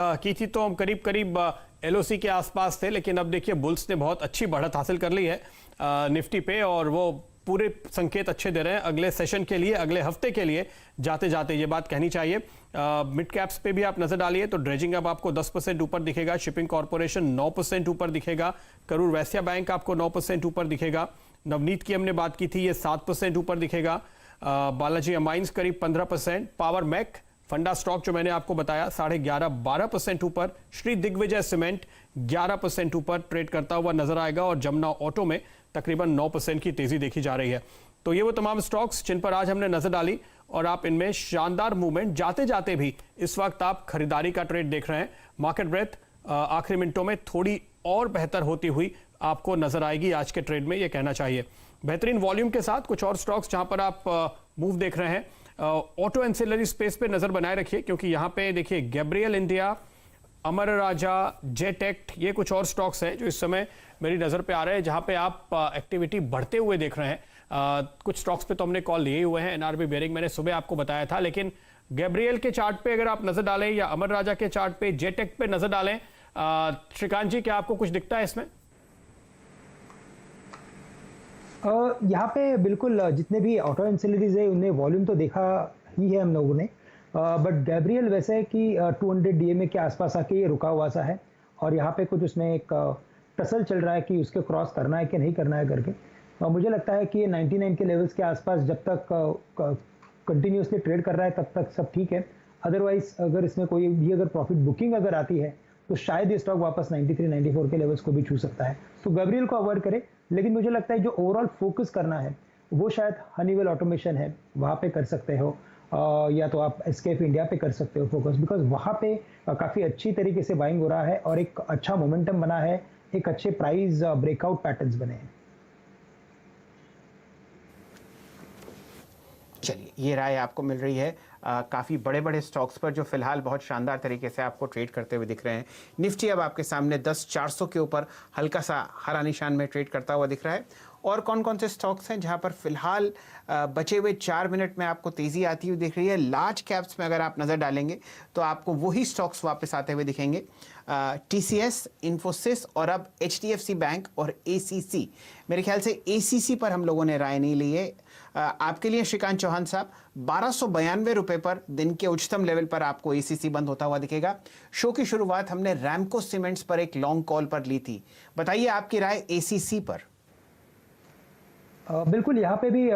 की थी तो हम करीब करीब एलओसी के आसपास थे, लेकिन अब देखिए बुल्स ने बहुत अच्छी बढ़त हासिल कर ली है निफ्टी पे और वो पूरे संकेत अच्छे दे रहे हैं अगले सेशन के लिए, अगले हफ्ते के लिए जाते जाते, ये बात कहनी चाहिए। मिड कैप्स पे भी आप नजर डालिए तो ड्रेजिंग अब आपको 10% ऊपर दिखेगा, शिपिंग कॉर्पोरेशन 9% ऊपर दिखेगा, करूर वैश्य बैंक आपको 9% ऊपर दिखेगा, नवनीत की हमने बात की थी ये 7% ऊपर दिखेगा, बालाजी अमाइंस करीब 15%, पावर मैक फंडा स्टॉक जो मैंने आपको बताया 11.5-12% ऊपर, श्री दिग्विजय सीमेंट 11% ऊपर ट्रेड करता हुआ नजर आएगा और जमुना ऑटो में तकरीबन 9% की तेजी देखी जा रही है। तो ये वो तमाम स्टॉक्स जिन पर आज हमने नजर डाली और आप इनमें शानदार मूवमेंट जाते जाते भी इस वक्त आप खरीदारी का ट्रेड देख रहे हैं। मार्केट ब्रेथ आखिरी मिनटों में थोड़ी और बेहतर होती हुई आपको नजर आएगी आज के ट्रेड में, यह कहना चाहिए। बेहतरीन वॉल्यूम के साथ कुछ और स्टॉक्स जहां पर आप मूव देख रहे हैं, ऑटो एंसिलरी स्पेस पे नजर बनाए रखिए क्योंकि यहां पे देखिए गैब्रियल इंडिया, अमर राजा, जेटेक्ट, ये कुछ और स्टॉक्स हैं जो इस समय मेरी नजर पे आ रहे हैं जहां पे आप एक्टिविटी बढ़ते हुए देख रहे हैं। कुछ स्टॉक्स पे तो हमने कॉल लिए हुए हैं, एनआरबी बेयरिंग मैंने सुबह आपको बताया था, लेकिन गैब्रियल के चार्ट पे अगर आप नजर डालें या अमर राजा के चार्ट पे, जेटेक्ट पे नजर डालें, श्रीकांत जी क्या आपको कुछ दिखता है इसमें? यहाँ पे बिल्कुल जितने भी ऑटो एंसिलरीज है उनने वॉल्यूम तो देखा ही है हम लोगों ने, बट गैब्रियल वैसे है कि 200 डीएमए के आसपास आके ये रुका हुआ सा है और यहाँ पे कुछ उसमें एक टसल चल रहा है कि उसके क्रॉस करना है कि नहीं करना है करके। मुझे लगता है कि ये 99 के लेवल्स के आसपास जब तक कंटिन्यूसली ट्रेड कर रहा है तब तक सब ठीक है। अदरवाइज अगर इसमें कोई भी अगर प्रॉफिट बुकिंग अगर आती है तो शायद ये स्टॉक वापस 93-94 के लेवल्स को भी छू सकता है, तो गैब्रियल को अवॉइड करें। लेकिन मुझे लगता है जो ओवरऑल फोकस करना है वो शायद हनीवेल ऑटोमेशन है, वहाँ पे कर सकते हो, या तो आप एस्केप इंडिया पे कर सकते हो फोकस, बिकॉज वहाँ पे काफ़ी अच्छी तरीके से बाइंग हो रहा है और एक अच्छा मोमेंटम बना है, एक अच्छे प्राइस ब्रेकआउट पैटर्न्स बने हैं। चलिए, ये राय आपको मिल रही है काफ़ी बड़े बड़े स्टॉक्स पर जो फिलहाल बहुत शानदार तरीके से आपको ट्रेड करते हुए दिख रहे हैं। निफ्टी अब आपके सामने 10,400 के ऊपर हल्का सा हरा निशान में ट्रेड करता हुआ दिख रहा है। और कौन कौन से स्टॉक्स हैं जहां पर फिलहाल बचे हुए 4 मिनट में आपको तेज़ी आती हुई दिख रही है? लार्ज कैप्स में अगर आप नज़र डालेंगे तो आपको वही स्टॉक्स वापस आते हुए दिखेंगे, टीसीएस, इन्फोसिस और अब एचडीएफसी बैंक और एसीसी। मेरे ख्याल से एसीसी पर हम लोगों ने राय नहीं ली है। आपके लिए श्रीकांत चौहान साहब, 1292 रुपए पर दिन के उच्चतम लेवल पर आपको एसीसी बंद होता हुआ दिखेगा। शो की शुरुआत हमने रैमको सीमेंट्स पर एक लॉन्ग कॉल पर ली थी, बताइए आपकी राय एसीसी पर। बिल्कुल, यहाँ पे भी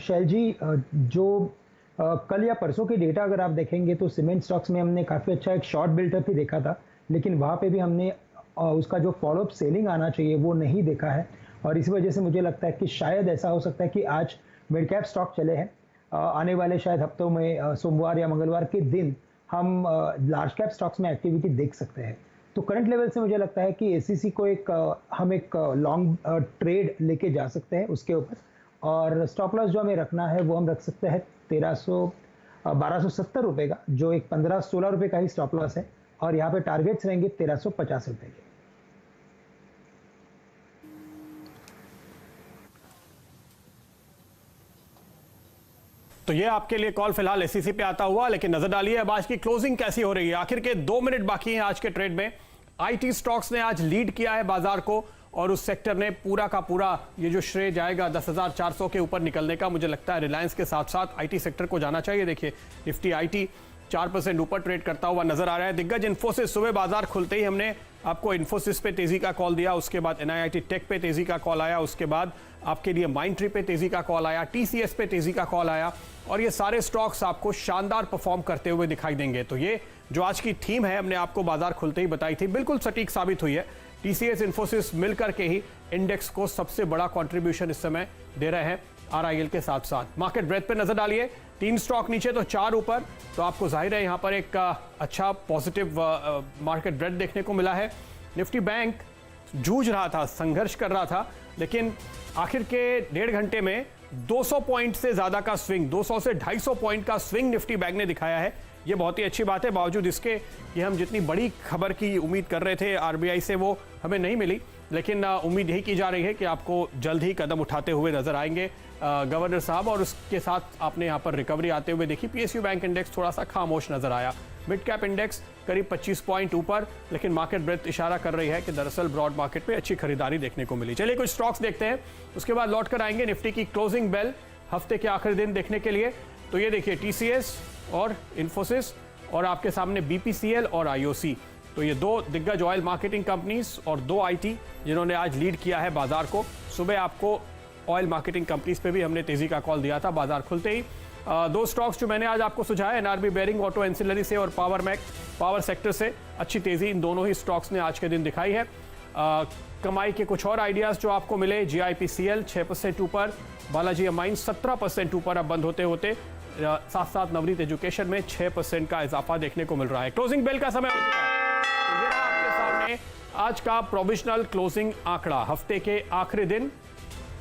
शैल जी जो कल या परसों के डेटा अगर आप देखेंगे तो सीमेंट स्टॉक्स में हमने काफ़ी अच्छा एक शॉर्ट बिल्डअप भी देखा था, लेकिन वहाँ पे भी हमने उसका जो फॉलोअप सेलिंग आना चाहिए वो नहीं देखा है और इसी वजह से मुझे लगता है कि शायद ऐसा हो सकता है कि आज मिड कैप स्टॉक चले हैं, आने वाले शायद हफ्तों में सोमवार या मंगलवार के दिन हम लार्ज कैप स्टॉक्स में एक्टिविटी देख सकते हैं। तो करंट लेवल से मुझे लगता है कि एसीसी को हम एक लॉन्ग ट्रेड लेके जा सकते हैं उसके ऊपर, और स्टॉप लॉस जो हमें रखना है वो हम रख सकते हैं 1270 रुपये का, जो एक 15-16 रुपये का ही स्टॉप लॉस है, और यहाँ पे टारगेट्स रहेंगे 1350 रुपये के। तो ये आपके लिए कॉल फिलहाल एसीसी पे आता हुआ, लेकिन नजर डालिए अब आज की क्लोजिंग कैसी हो रही है। आखिर के 2 मिनट बाकी हैं आज के ट्रेड में। आईटी स्टॉक्स ने आज लीड किया है बाजार को और उस सेक्टर ने पूरा का पूरा ये जो श्रेय जाएगा 10,400 के ऊपर निकलने का, मुझे लगता है रिलायंस के साथ साथ आईटी सेक्टर को जाना चाहिए। देखिए निफ्टी आईटी 4% ऊपर ट्रेड करता हुआ नजर आ रहा है। दिग्गज इन्फोसिस, सुबह बाजार खुलते ही हमने आपको इन्फोसिस पे तेजी का कॉल दिया, उसके बाद एनआईआईटी टेक पे तेजी का कॉल आया, उसके बाद आपके लिए माइंडट्री पे तेजी का कॉल आया, टीसीएस पे तेजी का कॉल आया, और ये सारे स्टॉक्स आपको शानदार परफॉर्म करते हुए दिखाई देंगे। तो ये जो आज की थीम है हमने आपको बाजार खुलते ही बताई थी, बिल्कुल सटीक साबित हुई है। टीसीएस, इन्फोसिस मिलकर के ही इंडेक्स को सबसे बड़ा कंट्रीब्यूशन इस समय दे रहे हैं आरआईएल के साथ साथ। मार्केट ब्रेथ पे नजर डालिए, 3 स्टॉक नीचे तो 4 ऊपर, तो आपको जाहिर है यहां पर एक अच्छा पॉजिटिव मार्केट ब्रेथ देखने को मिला है। निफ्टी बैंक जूझ रहा था, संघर्ष कर रहा था, लेकिन आखिर के 1.5 घंटे में 200 पॉइंट से ज्यादा का स्विंग, 200 से 250 पॉइंट का स्विंग निफ्टी बैंक ने दिखाया है। ये बहुत ही अच्छी बात है, बावजूद इसके कि हम जितनी बड़ी खबर की उम्मीद कर रहे थे आरबीआई से वो हमें नहीं मिली, लेकिन उम्मीद यही की जा रही है कि आपको जल्द ही कदम उठाते हुए नजर आएंगे गवर्नर साहब। और उसके साथ आपने यहाँ पर रिकवरी आते हुए देखी। पीएसयू बैंक इंडेक्स थोड़ा सा खामोश नजर आया, मिड कैप इंडेक्स करीब 25 पॉइंट ऊपर, लेकिन मार्केट ब्रेथ इशारा कर रही है कि दरअसल ब्रॉड मार्केट में अच्छी खरीदारी देखने को मिली। चलिए कुछ स्टॉक्स देखते हैं, उसके बाद लौट कर आएंगे निफ्टी की क्लोजिंग बेल हफ्ते के आखिरी दिन देखने के लिए। तो ये देखिए टीसीएस और इन्फोसिस और आपके सामने बीपीसीएल और आईओसी, तो ये दो दिग्गज ऑयल मार्केटिंग कंपनीज और दो आईटी जिन्होंने आज लीड किया है बाजार को। सुबह आपको ऑयल मार्केटिंग कंपनीज पे भी हमने तेजी का कॉल दिया था बाजार खुलते ही। दो स्टॉक्स जो मैंने आज आपको सुझाया, एनआरबी बेरिंग ऑटो एंसिलरी से और पावर सेक्टर से अच्छी तेजी इन दोनों ही स्टॉक्स ने आज के दिन दिखाई है। कमाई के कुछ और आइडियाज जो आपको मिले, जीआईपीसीएल 6% ऊपर, बालाजी अमाइंस 17% ऊपर अब बंद होते होते, साथ साथ नवनीत एजुकेशन में 6% का इजाफा देखने को मिल रहा है। क्लोजिंग बेल का समय हो चुका है, तो ये रहा आपके सामने आज का प्रोविजनल क्लोजिंग आंकड़ा हफ्ते के आखिरी दिन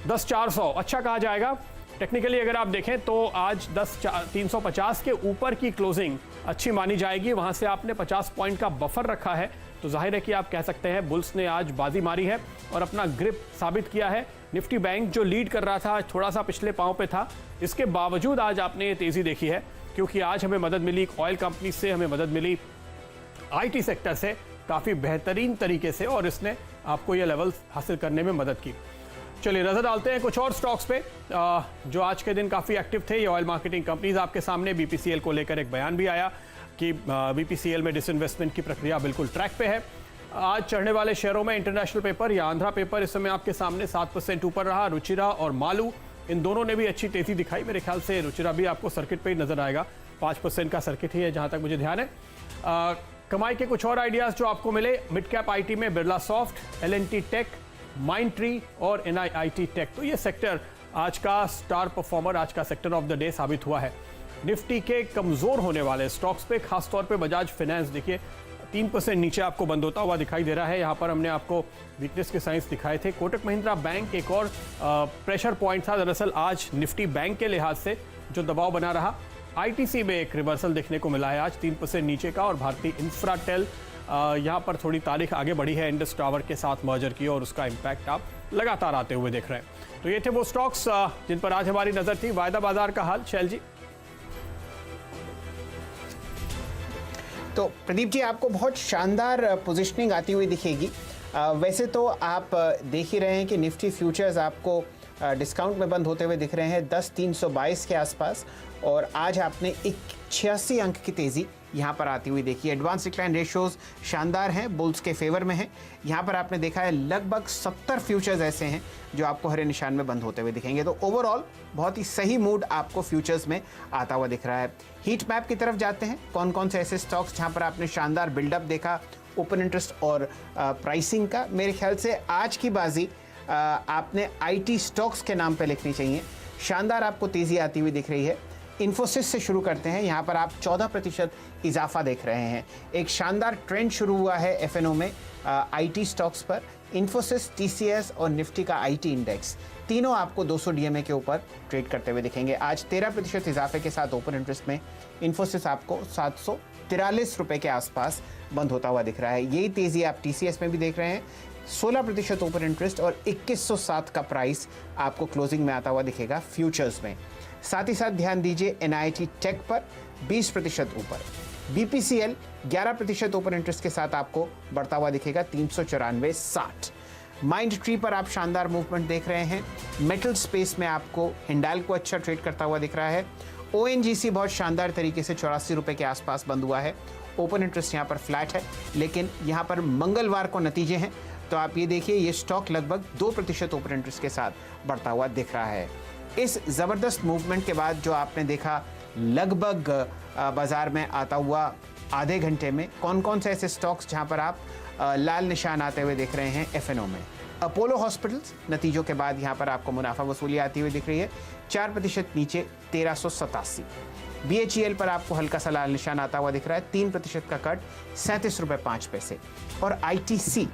10,400 अच्छा कहा जाएगा। टेक्निकली अगर आप देखें तो आज 10,350 के ऊपर की क्लोजिंग अच्छी मानी जाएगी। वहां से आपने 50 पॉइंट का बफर रखा है, तो जाहिर है कि आप कह सकते हैं बुल्स ने आज बाजी मारी है और अपना ग्रिप साबित किया है। निफ्टी बैंक जो लीड कर रहा था, थोड़ा सा पिछले पांव पे था, इसके बावजूद आज आपने ये तेजी देखी है, क्योंकि आज हमें मदद मिली ऑयल कंपनी से, हमें मदद मिली आईटी सेक्टर से काफ़ी बेहतरीन तरीके से, और इसने आपको ये लेवल हासिल करने में मदद की। चलिए नजर डालते हैं कुछ और स्टॉक्स पे जो आज के दिन काफ़ी एक्टिव थे। ये ऑयल मार्केटिंग कंपनीज आपके सामने। बीपीसीएल को लेकर एक बयान भी आया कि बीपीसीएल में डिसइन्वेस्टमेंट की प्रक्रिया बिल्कुल ट्रैक पे है। आज चढ़ने वाले शेयरों में इंटरनेशनल पेपर या आंध्रा पेपर इस समय आपके सामने 7% ऊपर रहा। रुचिरा और मालू इन दोनों ने भी अच्छी तेजी दिखाई। मेरे ख्याल से रुचिरा भी आपको सर्किट पे ही नजर आएगा, 5% का सर्किट ही है जहां तक मुझे ध्यान है। कमाई के कुछ और आइडियाज जो आपको मिले, मिड कैप आईटी में Birla soft, LNT tech, Mindtree और एनआईआईटी टेक, तो ये सेक्टर आज का स्टार परफॉर्मर, आज का सेक्टर ऑफ द डे साबित हुआ है। निफ्टी के कमजोर होने वाले स्टॉक्स पे खासतौर पे बजाज फाइनेंस देखिए 3% नीचे आपको बंद होता हुआ दिखाई दे रहा है। यहाँ पर हमने आपको वीकनेस के साइंस दिखाए थे। कोटक महिंद्रा बैंक एक और प्रेशर पॉइंट था दरअसल आज निफ्टी बैंक के लिहाज से जो दबाव बना रहा। आईटीसी में एक रिवर्सल देखने को मिला है आज 3% नीचे का, और भारतीय इंफ्राटेल यहाँ पर थोड़ी तारीख आगे बढ़ी है इंडस टावर के साथ मर्जर की, और उसका इम्पैक्ट आप लगातार आते हुए देख रहे हैं। तो ये थे वो स्टॉक्स जिन पर आज हमारी नजर थी। वायदा बाजार का हाल, शैल जी। तो प्रदीप जी, आपको बहुत शानदार पोजीशनिंग आती हुई दिखेगी। वैसे तो आप देख ही रहे हैं कि निफ्टी फ्यूचर्स आपको डिस्काउंट में बंद होते हुए दिख रहे हैं 10,322 के आसपास, और आज आपने 86 अंक की तेज़ी यहाँ पर आती हुई देखी। एडवांस डिक्लाइन रेशियोज शानदार हैं, बुल्स के फेवर में हैं। यहाँ पर आपने देखा है लगभग 70 फ्यूचर्स ऐसे हैं जो आपको हरे निशान में बंद होते हुए दिखेंगे। तो ओवरऑल बहुत ही सही मूड आपको फ्यूचर्स में आता हुआ दिख रहा है। हीट मैप की तरफ जाते हैं, कौन कौन से ऐसे स्टॉक्स जहाँ पर आपने शानदार बिल्डअप देखा ओपन इंटरेस्ट और प्राइसिंग का। मेरे ख्याल से आज की बाजी आपने आईटी स्टॉक्स के नाम पे लिखनी चाहिए। शानदार आपको तेज़ी आती हुई दिख रही है। इन्फोसिस से शुरू करते हैं, यहाँ पर आप 14% इजाफा देख रहे हैं। एक शानदार ट्रेंड शुरू हुआ है एफएनओ में आईटी स्टॉक्स पर। इन्फोसिस, टीसीएस और निफ्टी का आईटी इंडेक्स तीनों आपको 200 डीएमए के ऊपर ट्रेड करते हुए दिखेंगे। आज 13% इजाफे के साथ ओपन इंटरेस्ट में इन्फोसिस आपको 743 रुपये के आसपास बंद होता हुआ दिख रहा है। यही तेज़ी आप टीसीएस में भी देख रहे हैं। 16% ओपन इंटरेस्ट और 2107 का प्राइस आपको क्लोजिंग में आता हुआ दिखेगा फ्यूचर्स में। साथ ही साथ ध्यान दीजिए एनआईटी टेक पर 20% ऊपर। बीपीसीएल 11% ओपन इंटरेस्ट के साथ आपको बढ़ता हुआ दिखेगा 394.60। माइंड ट्री पर आप शानदार मूवमेंट देख रहे हैं। मेटल स्पेस में आपको हिंडाल्को अच्छा ट्रेड करता हुआ दिख रहा है। ओएनजीसी बहुत शानदार तरीके से 84 रुपये के आसपास बंद हुआ है। ओपन इंटरेस्ट यहाँ पर फ्लैट है, लेकिन यहाँ पर मंगलवार को नतीजे हैं, तो आप ये देखिए ये स्टॉक लगभग 2% ओपन इंटरेस्ट के साथ बढ़ता हुआ दिख रहा है। इस ज़बरदस्त मूवमेंट के बाद जो आपने देखा लगभग बाजार में आता हुआ आधे घंटे में, कौन कौन से ऐसे स्टॉक्स जहां पर आप लाल निशान आते हुए देख रहे हैं एफएनओ में। अपोलो हॉस्पिटल्स नतीजों के बाद यहां पर आपको मुनाफा वसूली आती हुई दिख रही है 4% नीचे 1387। बीएचईएल पर आपको हल्का सा लाल निशान आता हुआ दिख रहा है 3% का कट 37.05 रुपये। और आईटीसी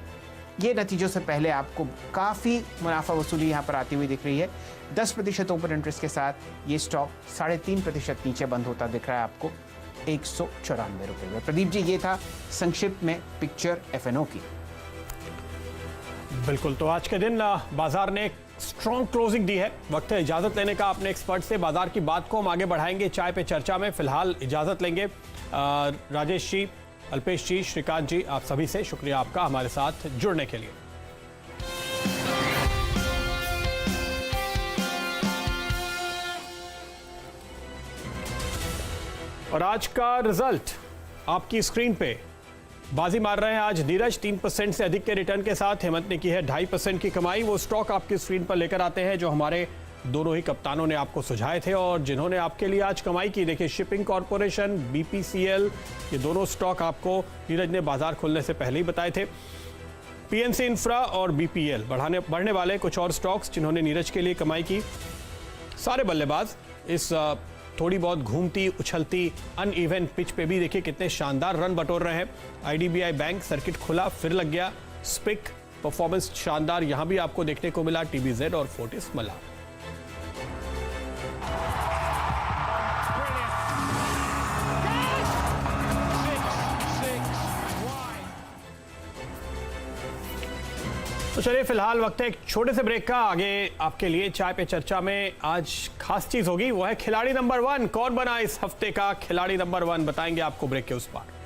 ये नतीजों से पहले आपको काफ़ी मुनाफा वसूली यहाँ पर आती हुई दिख रही है 10% ओपन इंटरेस्ट के साथ। ये स्टॉक 3.5% नीचे बंद होता दिख रहा है आपको 194 प्रदीप जी, ये था संक्षिप्त में पिक्चर FNO की। बिल्कुल, तो आज के दिन बाजार ने स्ट्रॉन्ग क्लोजिंग दी है। वक्त है इजाजत लेने का अपने एक्सपर्ट से। बाजार की बात को हम आगे बढ़ाएंगे चाय पे चर्चा में। फिलहाल इजाजत लेंगे। राजेश जी, अल्पेश जी, श्रीकांत जी, आप सभी से शुक्रिया आपका हमारे साथ जुड़ने के लिए। और आज का रिजल्ट आपकी स्क्रीन पे। बाजी मार रहे हैं आज नीरज 3% से अधिक के रिटर्न के साथ। हेमंत ने की है 2.5% की कमाई। वो स्टॉक आपकी स्क्रीन पर लेकर आते हैं जो हमारे दोनों ही कप्तानों ने आपको सुझाए थे और जिन्होंने आपके लिए आज कमाई की। देखिए, शिपिंग कॉर्पोरेशन, BPCL, ये दोनों स्टॉक आपको नीरज ने बाजार खुलने से पहले ही बताए थे। PNC इंफ्रा और BPL बढ़ने वाले कुछ और स्टॉक्स जिन्होंने नीरज के लिए कमाई की। सारे बल्लेबाज इस थोड़ी बहुत घूमती उछलती अनइवन पिच पे भी देखिए कितने शानदार रन बटोर रहे हैं। IDBI बैंक सर्किट खुला फिर लग गया। स्पिक परफॉर्मेंस शानदार यहां भी आपको देखने को मिला। TBZ और फोर्टिस मला। तो चलिए, फिलहाल वक्त है एक छोटे से ब्रेक का। आगे आपके लिए चाय पे चर्चा में आज खास चीज होगी, वो है खिलाड़ी नंबर 1। कौन बना इस हफ्ते का खिलाड़ी नंबर 1, बताएंगे आपको ब्रेक के उस पार।